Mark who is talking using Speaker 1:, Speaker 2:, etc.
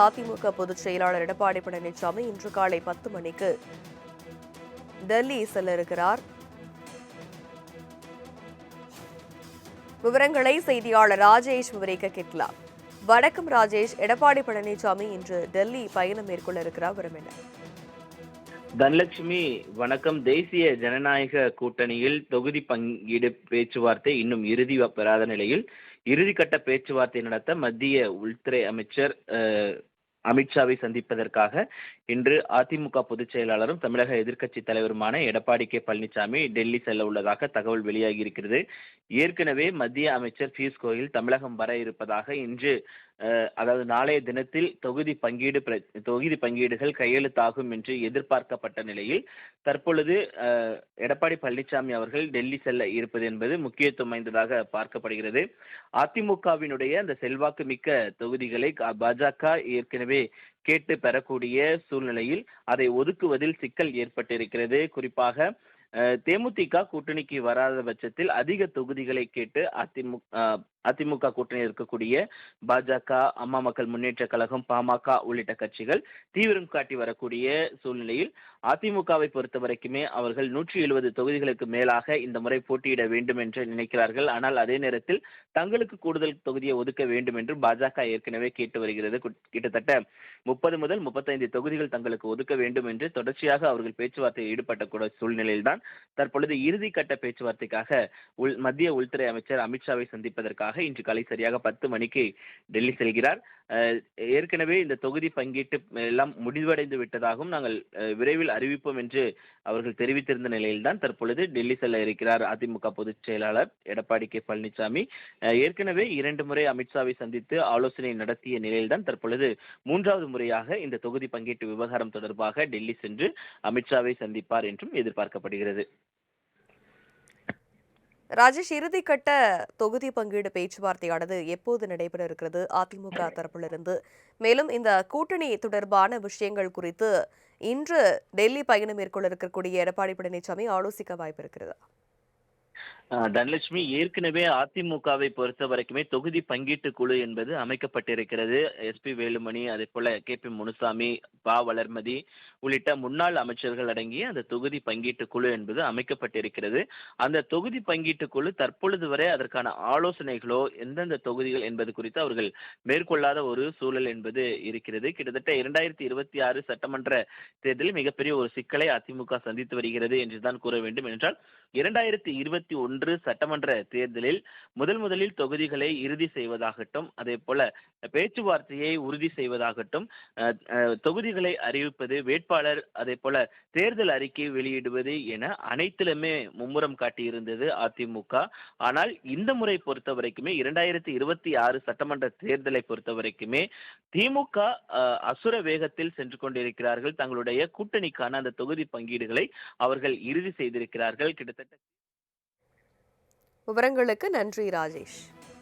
Speaker 1: அதிமுக பொதுச் செயலாளர் எடப்பாடி பழனிசாமி இன்று காலை 10 மணிக்கு டெல்லி செல்ல இருக்கிறார். விவரங்களை செய்தியாளர் ராஜேஷ் விவரிக்க கேட்கலாம். வணக்கம் ராஜேஷ். எடப்பாடி பழனிசாமி இன்று டெல்லி பயணம் மேற்கொள்ள இருக்கிறார். விவரம் என்ன?
Speaker 2: தனலட்சுமி வணக்கம். தேசிய ஜனநாயக கூட்டணியில் தொகுதி பங்கீடு பேச்சுவார்த்தை இன்னும் இறுதி பெறாத நிலையில் இறுதிக்கட்ட பேச்சுவார்த்தை நடத்த மத்திய உள்துறை அமைச்சர் அமித்ஷாவை சந்திப்பதற்காக இன்று அதிமுக பொதுச் செயலாளரும் தமிழக எதிர்க்கட்சி தலைவருமான எடப்பாடி கே பழனிசாமி டெல்லி செல்ல உள்ளதாக தகவல் வெளியாகி இருக்கிறது. ஏற்கனவே மத்திய அமைச்சர் பியூஷ் கோயல் தமிழகம் வர இருப்பதாக இன்று அதாவது நாளைய தினத்தில் தொகுதி பங்கீடுகள் கையெழுத்தாகும் என்று எதிர்பார்க்கப்பட்ட நிலையில் தற்பொழுது எடப்பாடி பழனிசாமி அவர்கள் டெல்லி செல்ல இருப்பது என்பது முக்கியத்துவம் வாய்ந்ததாக பார்க்கப்படுகிறது. அதிமுகவினுடைய அந்த செல்வாக்கு மிக்க தொகுதிகளை பாஜக ஏற்கனவே கேட்டு பெறக்கூடிய சூழ்நிலையில் அதை ஒதுக்குவதில் சிக்கல் ஏற்பட்டிருக்கிறது. குறிப்பாக தேமுதிக கூட்டணிக்கு வராத பட்சத்தில் அதிக தொகுதிகளை கேட்டு அதிமுக கூட்டணி இருக்கக்கூடிய பாஜக, அம்மா மக்கள் முன்னேற்ற கழகம், பாமக உள்ளிட்ட கட்சிகள் தீவிரம் காட்டி வரக்கூடிய சூழ்நிலையில் அதிமுகவை பொறுத்த வரைக்குமே அவர்கள் 170 தொகுதிகளுக்கு மேலாக இந்த முறை போட்டியிட வேண்டும் என்று நினைக்கிறார்கள். ஆனால் அதே நேரத்தில் தங்களுக்கு கூடுதல் தொகுதியை ஒதுக்க வேண்டும் என்று பாஜக ஏற்கனவே கேட்டு வருகிறது. கிட்டத்தட்ட 30 முதல் 35 தொகுதிகள் தங்களுக்கு ஒதுக்க வேண்டும் என்று தொடர்ச்சியாக அவர்கள் பேச்சுவார்த்தையில் ஈடுபட்டக்கூடிய சூழ்நிலையில்தான் தற்பொழுது இறுதி கட்ட பேச்சுவார்த்தைக்காக மத்திய உள்துறை அமைச்சர் அமித்ஷாவை சந்திப்பதற்காக இன்று காலை சரியாக 10 மணிக்கு டெல்லி செல்கிறார். ஏற்கனவே இந்த தொகுதி பங்கீட்டு எல்லாம் முடிவடைந்து விட்டதாகவும் நாங்கள் விரைவில் அறிவிப்போம் என்று அவர்கள் தெரிவித்திருந்த நிலையில்தான் தற்பொழுது டெல்லி செல்ல இருக்கிறார் அதிமுக பொதுச் செயலாளர் எடப்பாடி கே பழனிசாமி. ஏற்கனவே 2 முறை அமித்ஷாவை சந்தித்து ஆலோசனை நடத்திய நிலையில்தான் தற்பொழுது 3வது முறையாக இந்த தொகுதி பங்கீட்டு விவகாரம் தொடர்பாக டெல்லி சென்று அமித்ஷாவை சந்திப்பார் என்றும் எதிர்பார்க்கப்படுகிறது.
Speaker 1: ராஜேஷ், இறுதிக்கட்ட தொகுதி பங்கீடு பேச்சுவார்த்தையானது எப்போது நடைபெற இருக்கிறது அதிமுக தரப்பிலிருந்து? மேலும் இந்த கூட்டணி தொடர்பான விஷயங்கள் குறித்து இன்று டெல்லி பயணம் மேற்கொள்ள இருக்கக்கூடிய எடப்பாடி பழனிசாமி ஆலோசிக்க வாய்ப்பு இருக்கிறதா?
Speaker 2: தனலட்சுமி, ஏற்கனவே அதிமுகவை பொறுத்த வரைக்குமே தொகுதி பங்கீட்டு குழு என்பது அமைக்கப்பட்டிருக்கிறது. எஸ்பி வேலுமணி, அதே போல KP முனுசாமி, வளர்மதி உள்ளிட்ட முன்னாள் அமைச்சர்கள் அடங்கிய அந்த தொகுதி பங்கீட்டு குழு என்பது அமைக்கப்பட்டிருக்கிறது. அந்த தொகுதி பங்கீட்டு குழு தற்பொழுது வரை அதற்கான ஆலோசனைகளோ எந்தெந்த தொகுதிகள் என்பது குறித்து அவர்கள் மேற்கொள்ளாத ஒரு சூழல் என்பது இருக்கிறது. கிட்டத்தட்ட 2026 சட்டமன்ற தேர்தலில் மிகப்பெரிய ஒரு சிக்கலை அதிமுக சந்தித்து வருகிறது என்றுதான் கூற வேண்டும். என்றால் 2021 சட்டமன்ற தேர்தலில் முதலில் தொகுதிகளை இறுதி செய்வதாகட்டும், அதே போல பேச்சுவார்த்தையை உறுதி செய்வதாகட்டும், தொகுதிகளை அறிவிப்பது, வேட்பாளர், அதே போல தேர்தல் அறிக்கை வெளியிடுவது என அனைத்திலுமே மும்முரம் காட்டியிருந்தது அதிமுக. ஆனால் இந்த முறை பொறுத்த வரைக்குமே 2026 சட்டமன்ற தேர்தலை பொறுத்த வரைக்குமே திமுக அசுர வேகத்தில் சென்று கொண்டிருக்கிறார்கள். தங்களுடைய கூட்டணிக்கான அந்த தொகுதி பங்கீடுகளை அவர்கள் இறுதி செய்திருக்கிறார்கள். கிட்டத்தட்ட
Speaker 1: விவரங்களுக்கு நன்றி ராஜேஷ்.